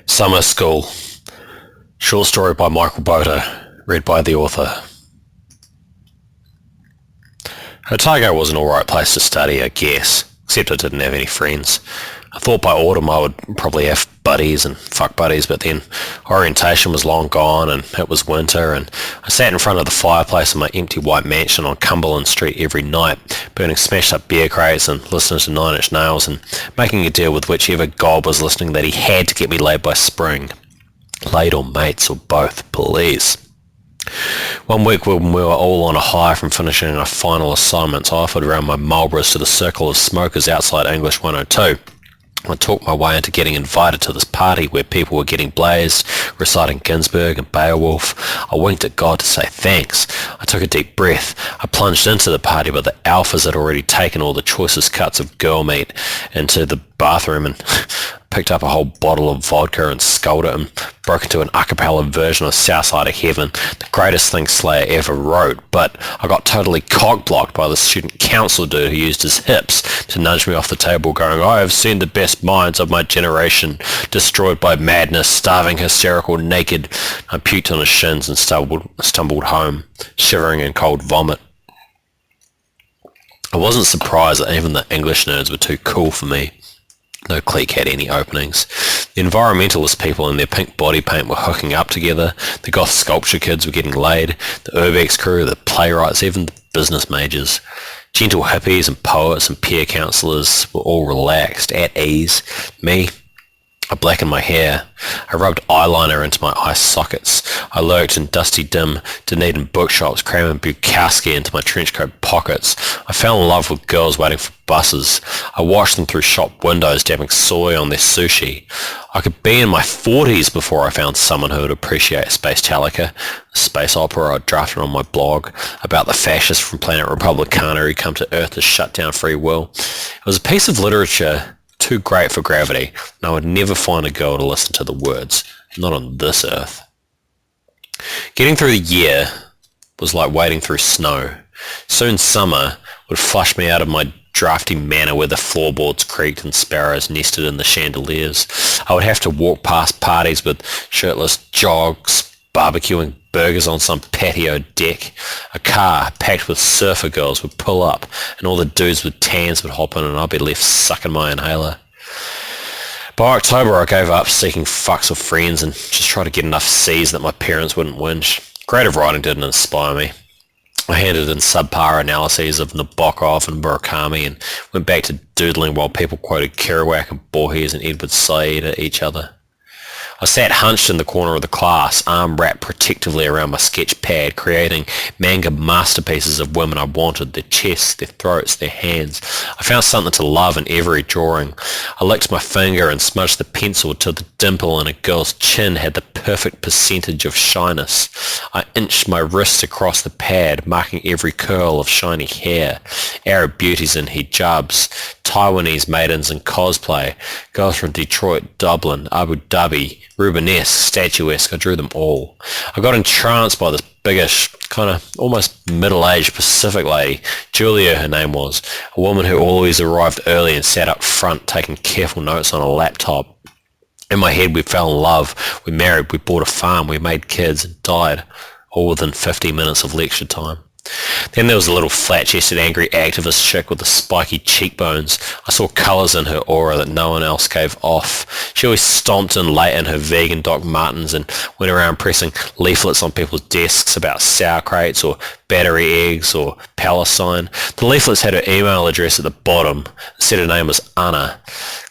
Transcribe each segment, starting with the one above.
Summer School. Short story by Michael Botur, read by the author. Otago was an alright place to study, I guess, except I didn't have any friends. I thought by autumn I would probably have buddies and fuck buddies, but then orientation was long gone and it was winter, and I sat in front of the fireplace in my empty white mansion on Cumberland Street every night, burning smashed up beer crates and listening to Nine Inch Nails and making a deal with whichever god was listening that he had to get me laid by spring. Laid or mates or both, please. One week when we were all on a high from finishing our final assignments, I offered around my Marlboros to the circle of smokers outside English 102. I talked my way into getting invited to this party where people were getting blazed, reciting Ginsberg and Beowulf. I winked at God to say thanks. I took a deep breath. I plunged into the party, but the alphas had already taken all the choicest cuts of girl meat into the bathroom and picked up a whole bottle of vodka and sculled it and broke into an a cappella version of South Side of Heaven, the greatest thing Slayer ever wrote, but I got totally cock-blocked by the student council dude who used his hips to nudge me off the table going, "I have seen the best minds of my generation destroyed by madness, starving, hysterical, naked." I puked on his shins and stumbled home, shivering in cold vomit. I wasn't surprised that even the English nerds were too cool for me. No clique had any openings. The environmentalist people in their pink body paint were hooking up together. The goth sculpture kids were getting laid. The urbex crew, the playwrights, even the business majors. Gentle hippies and poets and peer counsellors were all relaxed, at ease. Me, I blackened my hair. I rubbed eyeliner into my eye sockets. I lurked in dusty, dim Dunedin bookshops, cramming Bukowski into my trenchcoat pockets. I fell in love with girls waiting for buses. I watched them through shop windows, dabbing soy on their sushi. I could be in my 40s before I found someone who would appreciate Spacetallica, the space opera I drafted on my blog about the fascists from Planet Republicana who come to Earth to shut down free will. It was a piece of literature too great for gravity, and I would never find a girl to listen to the words, not on this earth. Getting through the year was like wading through snow. Soon summer would flush me out of my drafty manor where the floorboards creaked and sparrows nested in the chandeliers. I would have to walk past parties with shirtless jogs, barbecuing burgers on some patio deck. A car packed with surfer girls would pull up and all the dudes with tans would hop in and I'd be left sucking my inhaler. By October I gave up seeking fucks with friends and just tried to get enough C's that my parents wouldn't whinge. Creative writing didn't inspire me. I handed in subpar analyses of Nabokov and Murakami and went back to doodling while people quoted Kerouac and Borges and Edward Said at each other. I sat hunched in the corner of the class, arm wrapped protectively around my sketch pad, creating manga masterpieces of women I wanted, their chests, their throats, their hands. I found something to love in every drawing. I licked my finger and smudged the pencil till the dimple in a girl's chin had the perfect percentage of shyness. I inched my wrists across the pad, marking every curl of shiny hair. Arab beauties in hijabs, Taiwanese maidens in cosplay, girls from Detroit, Dublin, Abu Dhabi, Rubenesque, statuesque, I drew them all. I got entranced by this biggish, kind of almost middle-aged Pacific lady. Julia, her name was, a woman who always arrived early and sat up front taking careful notes on a laptop. In my head we fell in love, we married, we bought a farm, we made kids and died, all within 50 minutes of lecture time. Then there was a little flat-chested angry activist chick with the spiky cheekbones. I saw colours in her aura that no one else gave off. She always stomped in late in her vegan Doc Martens and went around pressing leaflets on people's desks about sour crates or battery eggs or Palestine. The leaflets had her email address at the bottom. It said her name was Anna.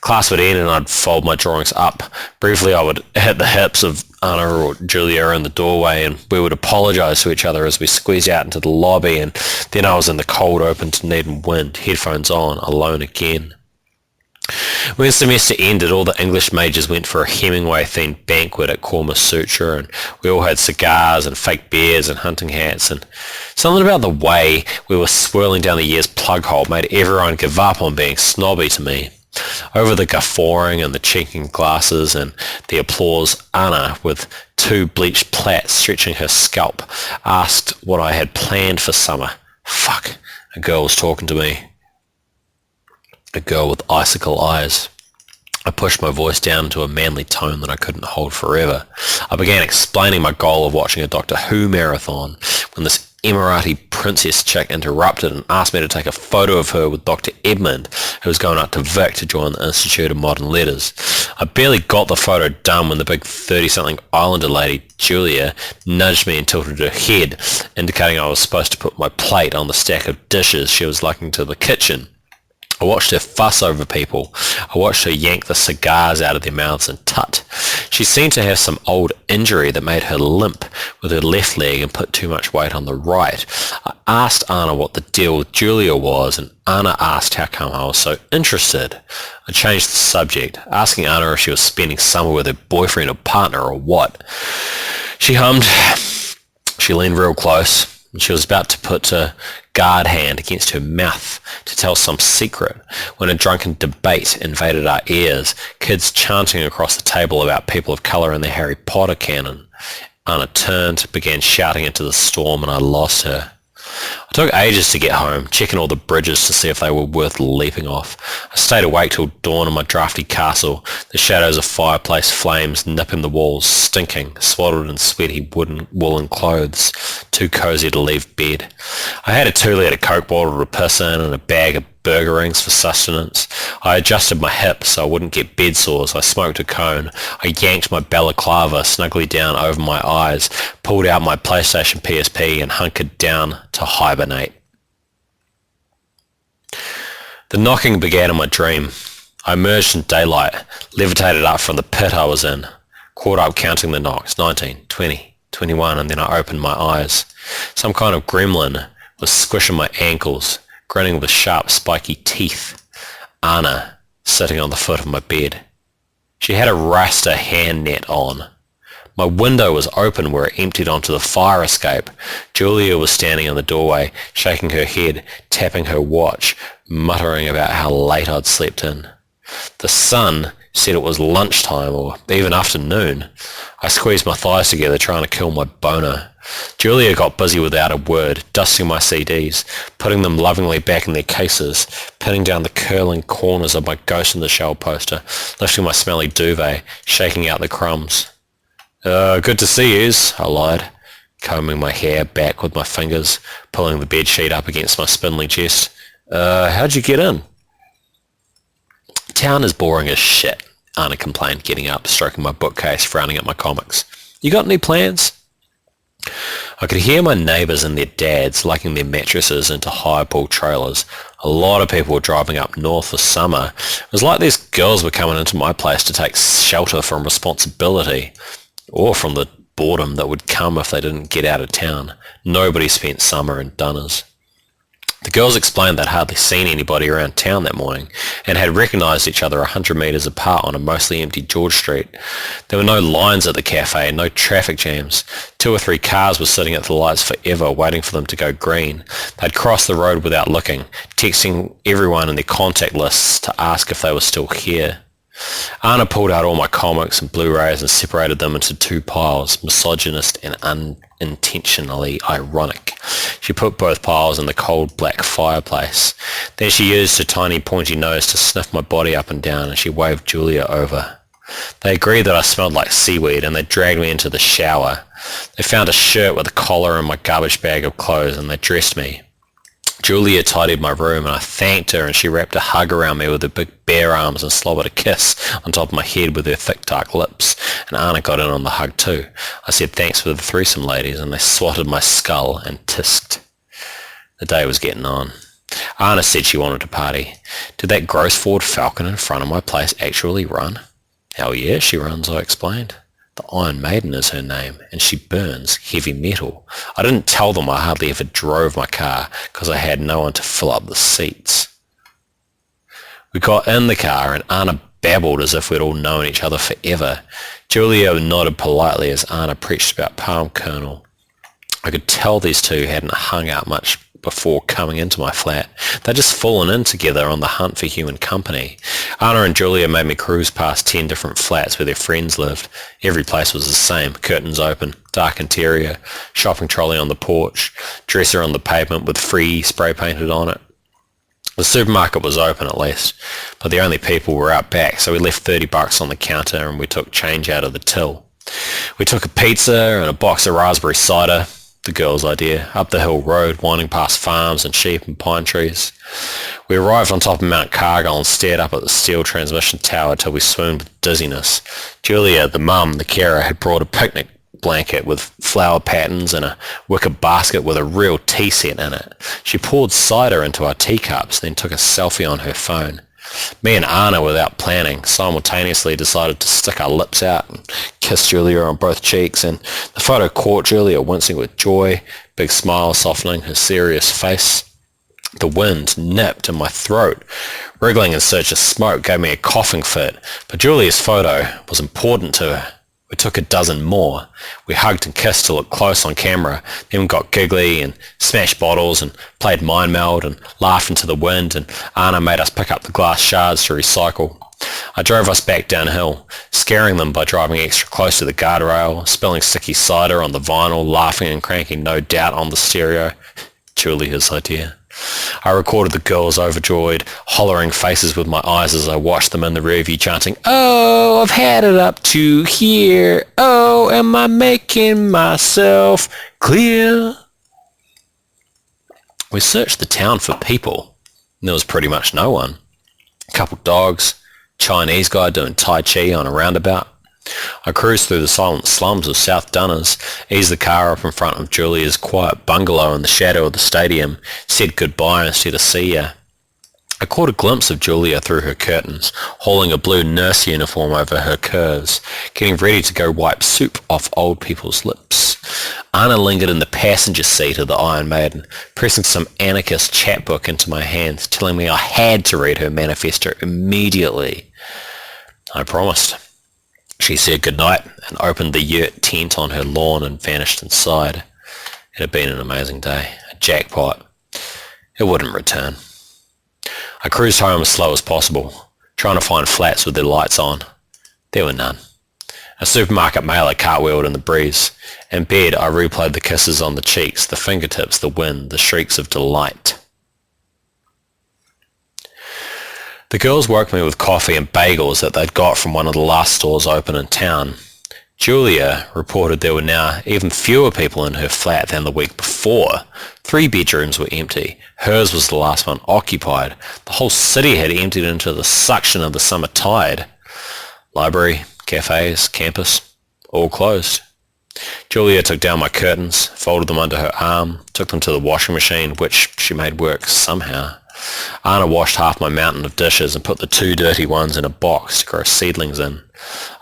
Class would end and I'd fold my drawings up. Briefly I would hit the hips of Anna or Julia in the doorway and we would apologise to each other as we squeezed out into the lobby, and then I was in the cold open Dunedin wind, headphones on, alone again. When the semester ended, all the English majors went for a Hemingway-themed banquet at Kama Sutra, and we all had cigars and fake beers and hunting hats, and something about the way we were swirling down the year's plug hole made everyone give up on being snobby to me. Over the guffawing and the chinking glasses and the applause, Anna, with two bleached plaits stretching her scalp, asked what I had planned for summer. Fuck, a girl was talking to me. A girl with icicle eyes. I pushed my voice down to a manly tone that I couldn't hold forever. I began explaining my goal of watching a Doctor Who marathon when this Emirati princess chick interrupted and asked me to take a photo of her with Dr. Edmund, who was going up to Vic to join the Institute of Modern Letters. I barely got the photo done when the big 30-something Islander lady, Julia, nudged me and tilted her head, indicating I was supposed to put my plate on the stack of dishes she was lugging to the kitchen. I watched her fuss over people. I watched her yank the cigars out of their mouths and tut. She seemed to have some old injury that made her limp with her left leg and put too much weight on the right. I asked Anna what the deal with Julia was, and Anna asked how come I was so interested. I changed the subject, asking Anna if she was spending summer with her boyfriend or partner or what. She hummed. She leaned real close. She was about to put a guard hand against her mouth to tell some secret when a drunken debate invaded our ears, kids chanting across the table about people of colour in the Harry Potter canon. Anna turned, began shouting into the storm, and I lost her. I took ages to get home, checking all the bridges to see if they were worth leaping off. I stayed awake till dawn in my drafty castle, the shadows of fireplace flames nipping the walls, stinking, swaddled in sweaty woolen clothes, too cosy to leave bed. I had a 2-litre Coke bottle to piss in and a bag of burger rings for sustenance. I adjusted my hip so I wouldn't get bed sores. I smoked a cone. I yanked my balaclava snugly down over my eyes, pulled out my PlayStation PSP and hunkered down to hibernate. The knocking began in my dream. I emerged in daylight, levitated up from the pit I was in, caught up counting the knocks, 19, 20, 21, and then I opened my eyes. Some kind of gremlin was squishing my ankles, grinning with sharp, spiky teeth. Anna, sitting on the foot of my bed. She had a Rasta hand net on. My window was open where it emptied onto the fire escape. Julia was standing in the doorway, shaking her head, tapping her watch, muttering about how late I'd slept in. The sun said it was lunchtime or even afternoon. I squeezed my thighs together trying to kill my boner. Julia got busy without a word, dusting my CDs, putting them lovingly back in their cases, pinning down the curling corners of my Ghost in the Shell poster, lifting my smelly duvet, shaking out the crumbs. Good to see yous, I lied, combing my hair back with my fingers, pulling the bedsheet up against my spindly chest. How'd you get in? Town is boring as shit, Anna complained, getting up, stroking my bookcase, frowning at my comics. You got any plans? I could hear my neighbours and their dads lugging their mattresses into high-pull trailers. A lot of people were driving up north for summer. It was like these girls were coming into my place to take shelter from responsibility, or from the boredom that would come if they didn't get out of town. Nobody spent summer in Dunners. The girls explained they'd hardly seen anybody around town that morning and had recognised each other 100 metres apart on a mostly empty George Street. There were no lines at the cafe and no traffic jams. 2 or 3 cars were sitting at the lights forever waiting for them to go green. They'd crossed the road without looking, texting everyone in their contact lists to ask if they were still here. Anna pulled out all my comics and Blu-rays and separated them into 2 piles, misogynist and unintentionally ironic. She put both piles in the cold black fireplace. Then she used her tiny pointy nose to sniff my body up and down, and she waved Julia over. They agreed that I smelled like seaweed, and they dragged me into the shower. They found a shirt with a collar and my garbage bag of clothes, and they dressed me. Julia tidied my room, and I thanked her, and she wrapped a hug around me with her big bare arms and slobbered a kiss on top of my head with her thick dark lips, and Anna got in on the hug too. I said thanks for the threesome, ladies, and they swatted my skull and tisked. The day was getting on. Anna said she wanted to party. Did that gross Ford Falcon in front of my place actually run? Hell yeah, she runs, I explained. The Iron Maiden is her name, and she burns heavy metal. I didn't tell them I hardly ever drove my car because I had no one to fill up the seats. We got in the car and Anna babbled as if we'd all known each other forever. Julia nodded politely as Anna preached about palm kernel. I could tell these two hadn't hung out much before coming into my flat. They'd just fallen in together on the hunt for human company. Anna and Julia made me cruise past 10 different flats where their friends lived. Every place was the same, curtains open, dark interior, shopping trolley on the porch, dresser on the pavement with free spray painted on it. The supermarket was open at least, but the only people were out back, so we left $30 on the counter and we took change out of the till. We took a pizza and a box of raspberry cider, the girl's idea, up the hill road, winding past farms and sheep and pine trees. We arrived on top of Mount Cargill and stared up at the steel transmission tower till we swooned with dizziness. Julia, the mum, the carer, had brought a picnic blanket with flower patterns and a wicker basket with a real tea set in it. She poured cider into our teacups, then took a selfie on her phone. Me and Anna, without planning, simultaneously decided to stick our lips out and kiss Julia on both cheeks, and the photo caught Julia wincing with joy, big smile softening her serious face. The wind nipped in my throat. Wriggling in search of smoke gave me a coughing fit, but Julia's photo was important to her. We took a dozen more. We hugged and kissed to look close on camera, then we got giggly and smashed bottles and played mind meld and laughed into the wind, and Anna made us pick up the glass shards to recycle. I drove us back downhill, scaring them by driving extra close to the guardrail, spilling sticky cider on the vinyl, laughing and cranking No Doubt on the stereo. Julia's idea. I recorded the girls' overjoyed, hollering faces with my eyes as I watched them in the rearview chanting, "Oh, I've had it up to here. Oh, am I making myself clear?" We searched the town for people, and there was pretty much no one. A couple dogs, Chinese guy doing Tai Chi on a roundabout. I cruised through the silent slums of South Dunners, eased the car up in front of Julia's quiet bungalow in the shadow of the stadium, said goodbye instead of see ya. I caught a glimpse of Julia through her curtains, hauling a blue nurse uniform over her curves, getting ready to go wipe soup off old people's lips. Anna lingered in the passenger seat of the Iron Maiden, pressing some anarchist chapbook into my hands, telling me I had to read her manifesto immediately. I promised. She said goodnight and opened the yurt tent on her lawn and vanished inside. It had been an amazing day, a jackpot. It wouldn't return. I cruised home as slow as possible, trying to find flats with their lights on. There were none. A supermarket mailer cartwheeled in the breeze. In bed, I replayed the kisses on the cheeks, the fingertips, the wind, the shrieks of delight. The girls woke me with coffee and bagels that they'd got from one of the last stores open in town. Julia reported there were now even fewer people in her flat than the week before. 3 bedrooms were empty. Hers was the last one occupied. The whole city had emptied into the suction of the summer tide. Library, cafes, campus, all closed. Julia took down my curtains, folded them under her arm, took them to the washing machine, which she made work somehow. Anna washed half my mountain of dishes and put the 2 dirty ones in a box to grow seedlings in.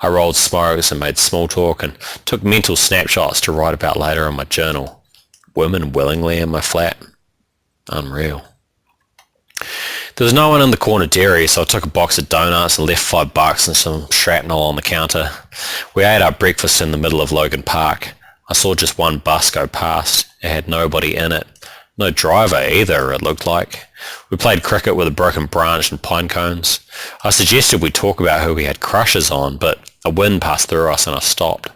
I rolled smokes and made small talk and took mental snapshots to write about later in my journal. Women willingly in my flat. Unreal. There was no one in the corner dairy, so I took a box of donuts and left $5 and some shrapnel on the counter. We ate our breakfast in the middle of Logan Park. I saw just one bus go past. It had nobody in it. No driver either, it looked like. We played cricket with a broken branch and pine cones. I suggested we talk about who we had crushes on, but a wind passed through us and I stopped.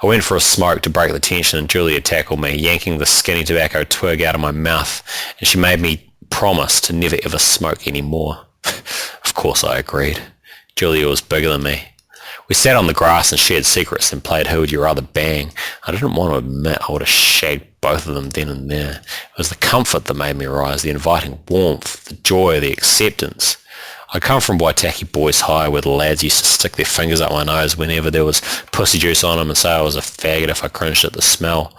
I went for a smoke to break the tension and Julia tackled me, yanking the skinny tobacco twig out of my mouth, and she made me promise to never ever smoke anymore. Of course I agreed. Julia was bigger than me. We sat on the grass and shared secrets and played Who Would You Rather Bang. I didn't want to admit I would have shagged both of them then and there. It was the comfort that made me rise, the inviting warmth, the joy, the acceptance. I come from Waitaki Boys High, where the lads used to stick their fingers up my nose whenever there was pussy juice on them and say I was a faggot if I cringed at the smell.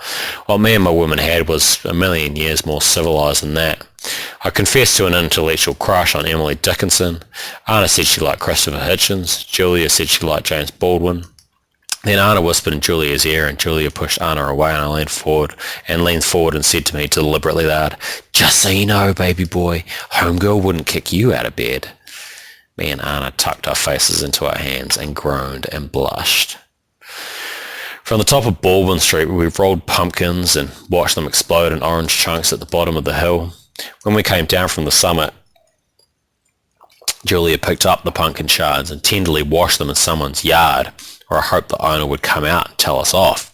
What me and my woman had was a million years more civilised than that. I confessed to an intellectual crush on Emily Dickinson. Anna said she liked Christopher Hitchens. Julia said she liked James Baldwin. Then Anna whispered in Julia's ear and Julia pushed Anna away and I leaned forward and said to me deliberately loud, "Just so you know, baby boy, homegirl wouldn't kick you out of bed." Me and Anna tucked our faces into our hands and groaned and blushed. From the top of Baldwin Street, we rolled pumpkins and watched them explode in orange chunks at the bottom of the hill. When we came down from the summit, Julia picked up the pumpkin shards and tenderly washed them in someone's yard, or I hoped the owner would come out and tell us off.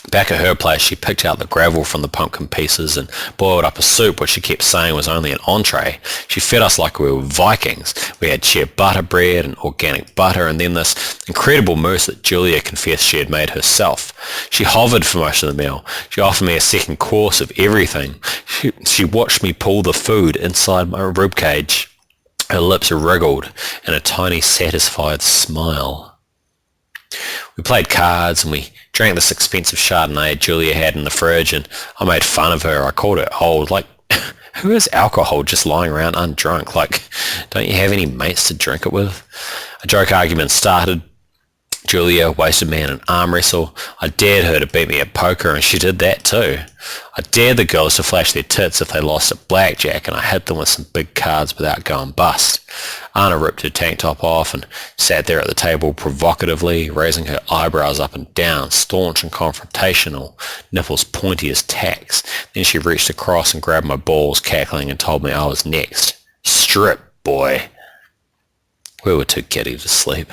Back at her place, she picked out the gravel from the pumpkin pieces and boiled up a soup which she kept saying was only an entree. She fed us like we were Vikings. We had shea butter bread and organic butter, and then this incredible mousse that Julia confessed she had made herself. She hovered for most of the meal. She offered me a second course of everything. She watched me pull the food inside my ribcage. Her lips wriggled in a tiny satisfied smile. We played cards and we drank this expensive Chardonnay Julia had in the fridge, and I made fun of her. I called her old. Like, who has alcohol just lying around undrunk? Like, don't you have any mates to drink it with? A joke argument started. Julia wasted me in an arm wrestle. I dared her to beat me at poker, and she did that too. I dared the girls to flash their tits if they lost at blackjack, and I hit them with some big cards without going bust. Anna ripped her tank top off and sat there at the table provocatively, raising her eyebrows up and down, staunch and confrontational, nipples pointy as tacks. Then she reached across and grabbed my balls, cackling, and told me I was next. Strip, boy. We were too giddy to sleep.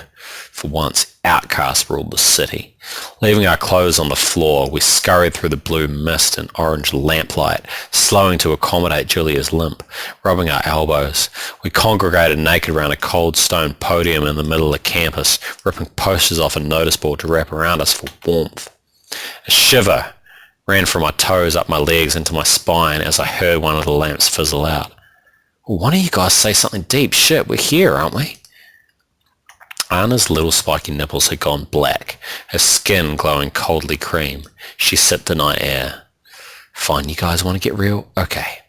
For once, outcasts ruled the city. Leaving our clothes on the floor, we scurried through the blue mist and orange lamplight, slowing to accommodate Julia's limp, rubbing our elbows. We congregated naked around a cold stone podium in the middle of campus, ripping posters off a notice board to wrap around us for warmth. A shiver ran from my toes up my legs into my spine as I heard one of the lamps fizzle out. Well, why don't you guys say something deep? Shit, we're here, aren't we? Anna's little spiky nipples had gone black, her skin glowing coldly cream. She sipped the night air. Fine, you guys want to get real? Okay.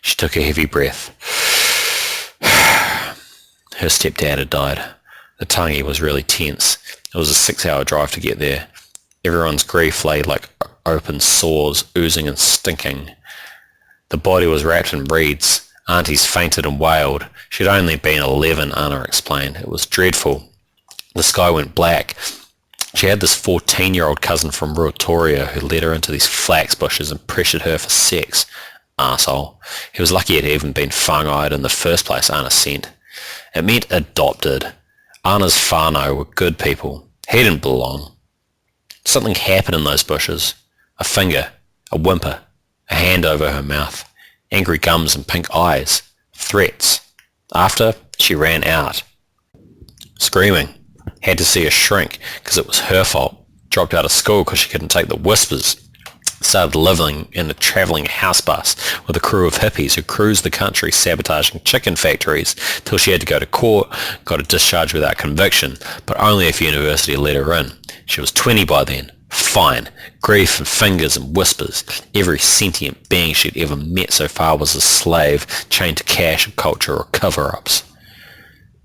She took a heavy breath. Her stepdad had died. The Tangi was really tense. It was a 6-hour drive to get there. Everyone's grief lay like open sores, oozing and stinking. The body was wrapped in reeds. Aunties fainted and wailed. She'd only been 11, Anna explained. It was dreadful. The sky went black. She had this 14-year-old cousin from Ruatoria who led her into these flax bushes and pressured her for sex. Arsehole. He was lucky it had even been whāngai in the first place, Anna sent. It meant adopted. Anna's whānau were good people. He didn't belong. Something happened in those bushes. A finger, a whimper, a hand over her mouth, angry gums and pink eyes, threats. After, she ran out. Screaming. Had to see her shrink because it was her fault. Dropped out of school because she couldn't take the whispers. Started living in a travelling house bus with a crew of hippies who cruised the country sabotaging chicken factories till she had to go to court, got a discharge without conviction, but only if university let her in. She was 20 by then. Fine. Grief and fingers and whispers. Every sentient being she'd ever met so far was a slave, chained to cash and culture or cover-ups.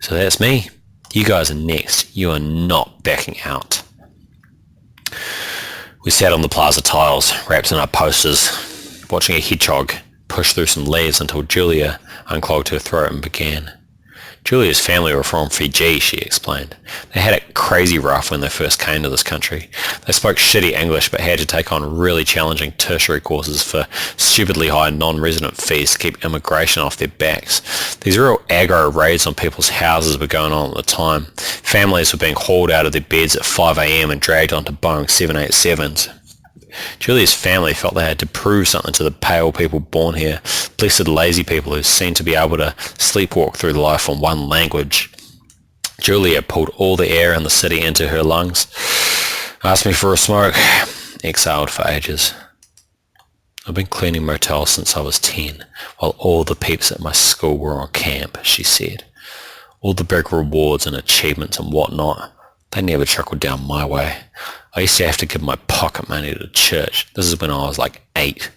So that's me. You guys are next. You are not backing out. We sat on the plaza tiles, wrapped in our posters, watching a hedgehog push through some leaves until Julia unclogged her throat and began. Julia's family were from Fiji, she explained. They had it crazy rough when they first came to this country. They spoke shitty English but had to take on really challenging tertiary courses for stupidly high non-resident fees to keep immigration off their backs. These real aggro raids on people's houses were going on at the time. Families were being hauled out of their beds at 5 a.m. and dragged onto Boeing 787s. Julia's family felt they had to prove something to the pale people born here, blessed lazy people who seemed to be able to sleepwalk through life on one language. Julia pulled all the air in the city into her lungs, asked me for a smoke, exhaled for ages. I've been cleaning motels since I was 10, while all the peeps at my school were on camp, she said. All the big rewards and achievements and whatnot, they never trickled down my way. I used to have to give my pocket money to church. This is when I was like 8.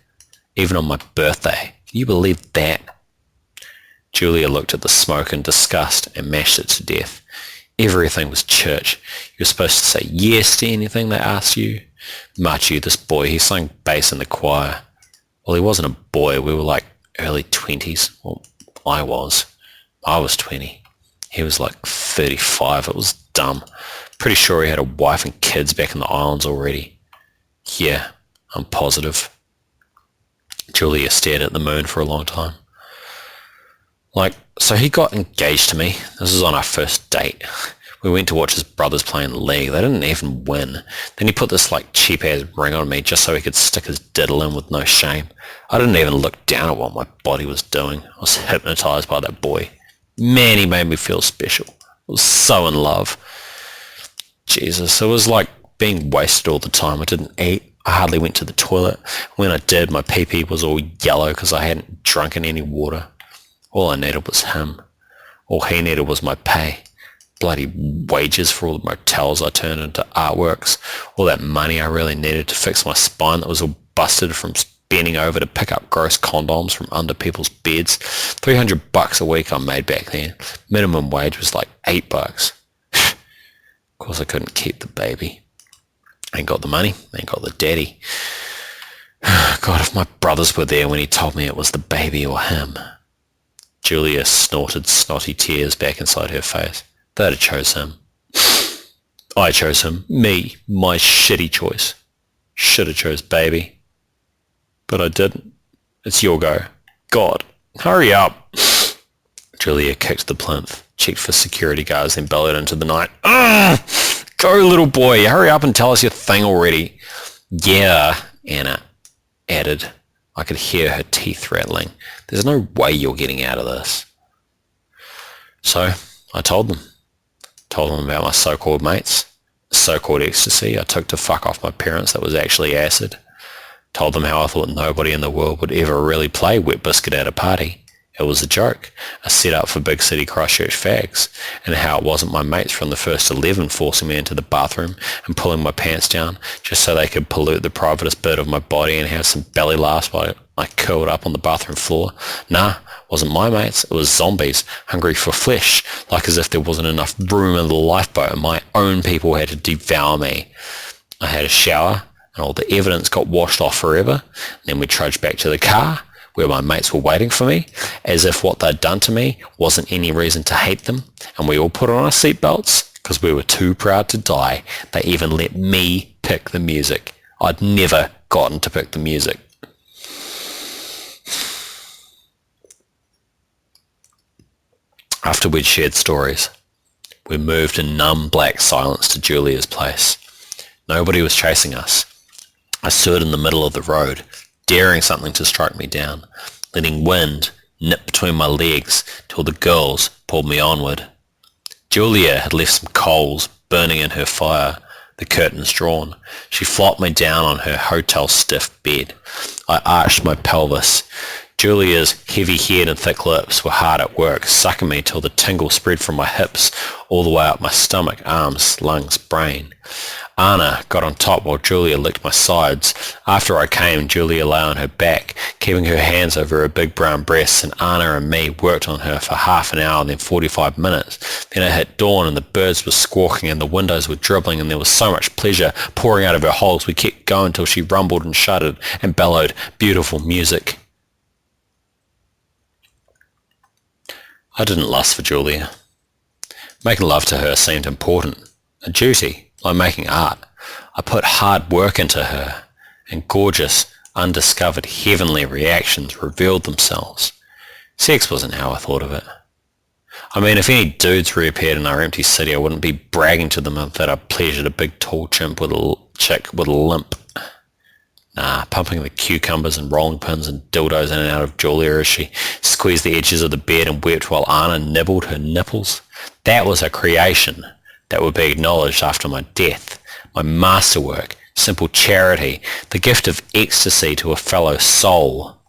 Even on my birthday. Can you believe that? Julia looked at the smoke in disgust and mashed it to death. Everything was church. You were supposed to say yes to anything they asked you. Machu, this boy, he sang bass in the choir. Well, he wasn't a boy. We were like early 20s. Well, I was. I was 20. He was like 35. It was dumb. Pretty sure he had a wife and kids back in the islands already. Yeah, I'm positive. Julia stared at the moon for a long time. So he got engaged to me. This was on our first date. We went to watch his brothers play in the league. They didn't even win. Then he put this cheap-ass ring on me just so he could stick his diddle in with no shame. I didn't even look down at what my body was doing. I was hypnotised by that boy. Man, he made me feel special. I was so in love. Jesus, it was like being wasted all the time. I didn't eat. I hardly went to the toilet. When I did, my pee-pee was all yellow because I hadn't drunken any water. All I needed was him. All he needed was my pay. Bloody wages for all the motels I turned into artworks. All that money I really needed to fix my spine that was all busted from bending over to pick up gross condoms from under people's beds. $300 a week I made back then. Minimum wage was like $8. Of course I couldn't keep the baby. Ain't got the money, ain't got the daddy. God, if my brothers were there when he told me it was the baby or him. Julia snorted snotty tears back inside her face. They'd have chose him. I chose him. Me. My shitty choice. Should have chose baby. But I didn't. It's your go. God, hurry up. Julia kicked the plinth, checked for security guards, then bellowed into the night. Go, little boy. Hurry up and tell us your thing already. Yeah, Anna added. I could hear her teeth rattling. There's no way you're getting out of this. So I told them. Told them about my so-called mates, so-called ecstasy I took to fuck off my parents that was actually acid. Told them how I thought nobody in the world would ever really play Wet Biscuit at a party. It was a joke, a set-up for big city Christchurch fags, and how it wasn't my mates from the first 11 forcing me into the bathroom and pulling my pants down just so they could pollute the privatest bit of my body and have some belly laughs while I curled up on the bathroom floor. Nah, wasn't my mates, it was zombies, hungry for flesh, like as if there wasn't enough room in the lifeboat and my own people had to devour me. I had a shower and all the evidence got washed off forever, and then we trudged back to the car where my mates were waiting for me, as if what they'd done to me wasn't any reason to hate them, and we all put on our seatbelts because we were too proud to die. They even let me pick the music. I'd never gotten to pick the music. After we'd shared stories, we moved in numb black silence to Julia's place. Nobody was chasing us. I stood in the middle of the road, daring something to strike me down, letting wind nip between my legs till the girls pulled me onward. Julia had left some coals burning in her fire, the curtains drawn. She flopped me down on her hotel stiff bed. I arched my pelvis. Julia's heavy head and thick lips were hard at work, sucking me till the tingle spread from my hips all the way up my stomach, arms, lungs, brain. Anna got on top while Julia licked my sides. After I came, Julia lay on her back, keeping her hands over her big brown breasts, and Anna and me worked on her for half an hour, then 45 minutes. Then it hit dawn and the birds were squawking and the windows were dribbling and there was so much pleasure pouring out of her holes we kept going till she rumbled and shuddered and bellowed beautiful music. I didn't lust for Julia. Making love to her seemed important, a duty. Like making art. I put hard work into her, and gorgeous, undiscovered, heavenly reactions revealed themselves. Sex wasn't how I thought of it. I mean, if any dudes reappeared in our empty city, I wouldn't be bragging to them that I pleasured a big tall chimp with a chick with a limp. Nah, pumping the cucumbers and rolling pins and dildos in and out of Julia as she squeezed the edges of the bed and wept while Anna nibbled her nipples. That was a creation that would be acknowledged after my death, my masterwork, simple charity, the gift of ecstasy to a fellow soul,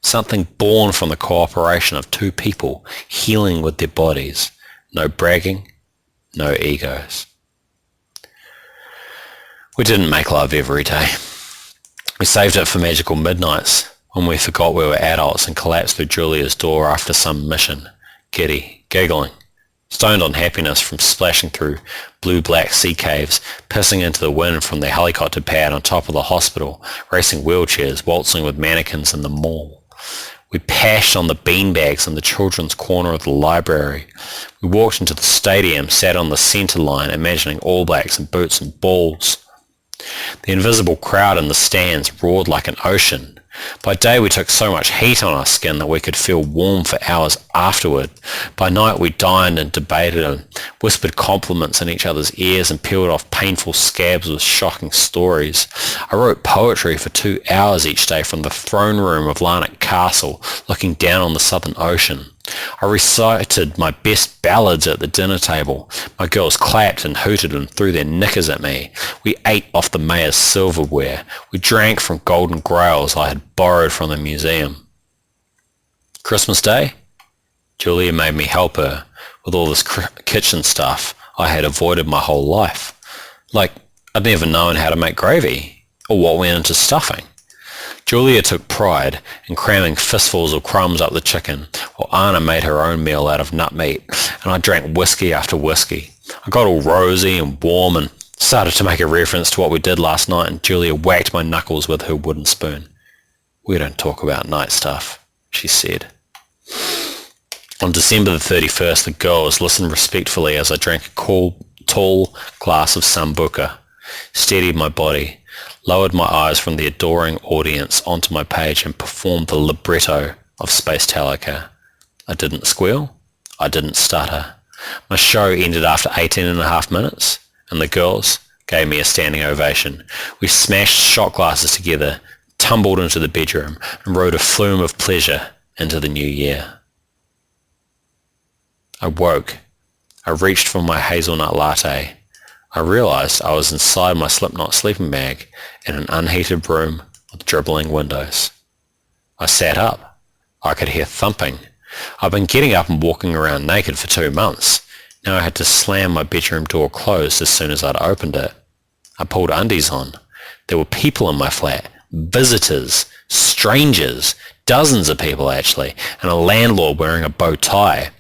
something born from the cooperation of two people healing with their bodies, no bragging, no egos. We didn't make love every day. We saved it for magical midnights when we forgot we were adults and collapsed through Julia's door after some mission, giddy, giggling, stoned on happiness from splashing through blue-black sea caves, pissing into the wind from the helicopter pad on top of the hospital, racing wheelchairs, waltzing with mannequins in the mall. We pashed on the beanbags in the children's corner of the library. We walked into the stadium, sat on the centre line, imagining All Blacks in boots and balls. The invisible crowd in the stands roared like an ocean. By day we took so much heat on our skin that we could feel warm for hours afterward. By night we dined and debated and whispered compliments in each other's ears and peeled off painful scabs with shocking stories. I wrote poetry for 2 hours each day from the throne room of Larnac Castle, looking down on the Southern Ocean. I recited my best ballads at the dinner table. My girls clapped and hooted and threw their knickers at me. We ate off the mayor's silverware. We drank from golden grails I had borrowed from the museum. Christmas Day? Julia made me help her with all this kitchen stuff I had avoided my whole life. Like, I'd never known how to make gravy or what went into stuffing. Julia took pride in cramming fistfuls of crumbs up the chicken, while Anna made her own meal out of nut meat, and I drank whiskey after whiskey. I got all rosy and warm and started to make a reference to what we did last night, and Julia whacked my knuckles with her wooden spoon. "We don't talk about night stuff," she said. On December the 31st, the girls listened respectfully as I drank a cool, tall glass of sambuca, steadied my body, lowered my eyes from the adoring audience onto my page and performed the libretto of Space Talika. I didn't squeal. I didn't stutter. My show ended after 18 and a half minutes, and the girls gave me a standing ovation. We smashed shot glasses together, tumbled into the bedroom, and rode a flume of pleasure into the new year. I woke. I reached for my hazelnut latte. I realised I was inside my Slipknot sleeping bag in an unheated room with dribbling windows. I sat up. I could hear thumping. I'd been getting up and walking around naked for 2 months. Now I had to slam my bedroom door closed as soon as I'd opened it. I pulled undies on. There were people in my flat. Visitors. Strangers. Dozens of people actually. And a landlord wearing a bow tie.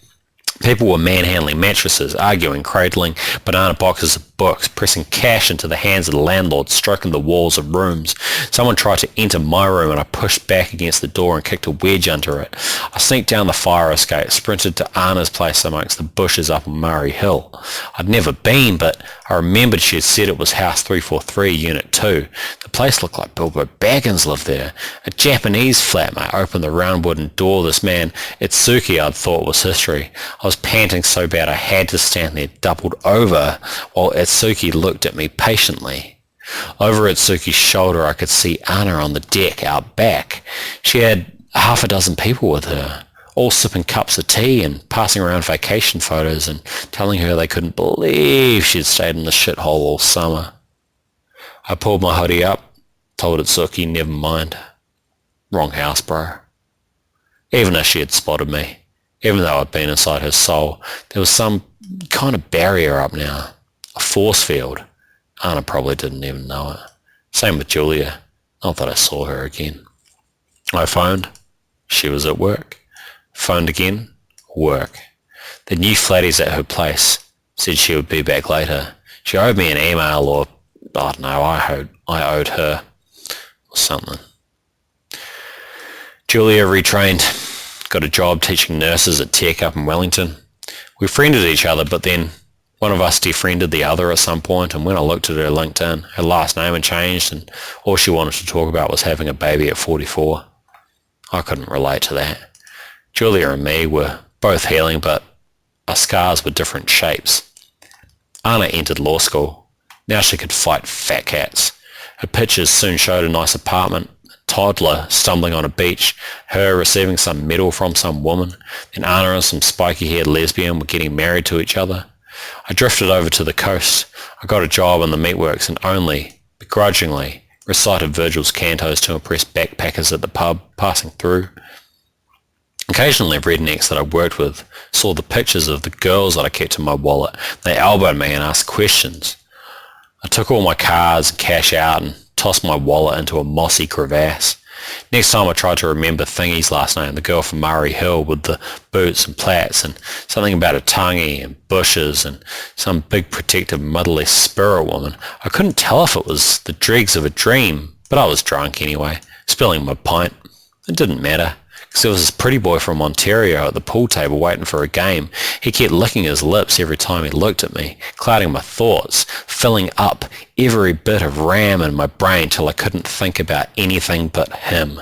People were manhandling mattresses, arguing, cradling banana boxes of books, pressing cash into the hands of the landlord, stroking the walls of rooms. Someone tried to enter my room and I pushed back against the door and kicked a wedge under it. I sneaked down the fire escape, sprinted to Anna's place amongst the bushes up on Murray Hill. I'd never been, but I remembered she had said it was House 343, Unit 2. The place looked like Bilbo Baggins lived there. A Japanese flatmate opened the round wooden door. This man, Itsuki, I'd thought was history. I was panting so bad I had to stand there doubled over while Itsuki looked at me patiently. Over Itsuki's shoulder I could see Anna on the deck out back. She had half a dozen people with her, all sipping cups of tea and passing around vacation photos and telling her they couldn't believe she'd stayed in the shithole all summer. I pulled my hoodie up, told Itsuki never mind. Wrong house, bro. Even as she had spotted me, even though I'd been inside her soul, there was some kind of barrier up now, a force field. Anna probably didn't even know it. Same with Julia, not that I saw her again. I phoned. She was at work. Phoned again. Work. The new flatties at her place said she would be back later. She owed me an email or, I don't know, I owed her or something. Julia retrained. Got a job teaching nurses at Tech up in Wellington. We friended each other, but then one of us defriended the other at some point, and when I looked at her LinkedIn, her last name had changed, and all she wanted to talk about was having a baby at 44. I couldn't relate to that. Julia and me were both healing, but our scars were different shapes. Anna entered law school. Now she could fight fat cats. Her pictures soon showed a nice apartment, toddler stumbling on a beach, her receiving some medal from some woman, then Anna and some spiky-haired lesbian were getting married to each other. I drifted over to the coast. I got a job in the meatworks and only, begrudgingly, recited Virgil's cantos to impress backpackers at the pub passing through. Occasionally rednecks that I worked with saw the pictures of the girls that I kept in my wallet. They elbowed me and asked questions. I took all my cards and cash out and tossed my wallet into a mossy crevasse. Next time I tried to remember Thingy's last name, the girl from Murray Hill with the boots and plaits and something about a tonguey and bushes and some big protective motherly spirit woman. I couldn't tell if it was the dregs of a dream, but I was drunk anyway, spilling my pint. It didn't matter, because there was this pretty boy from Ontario at the pool table waiting for a game. He kept licking his lips every time he looked at me, clouding my thoughts, filling up every bit of RAM in my brain till I couldn't think about anything but him.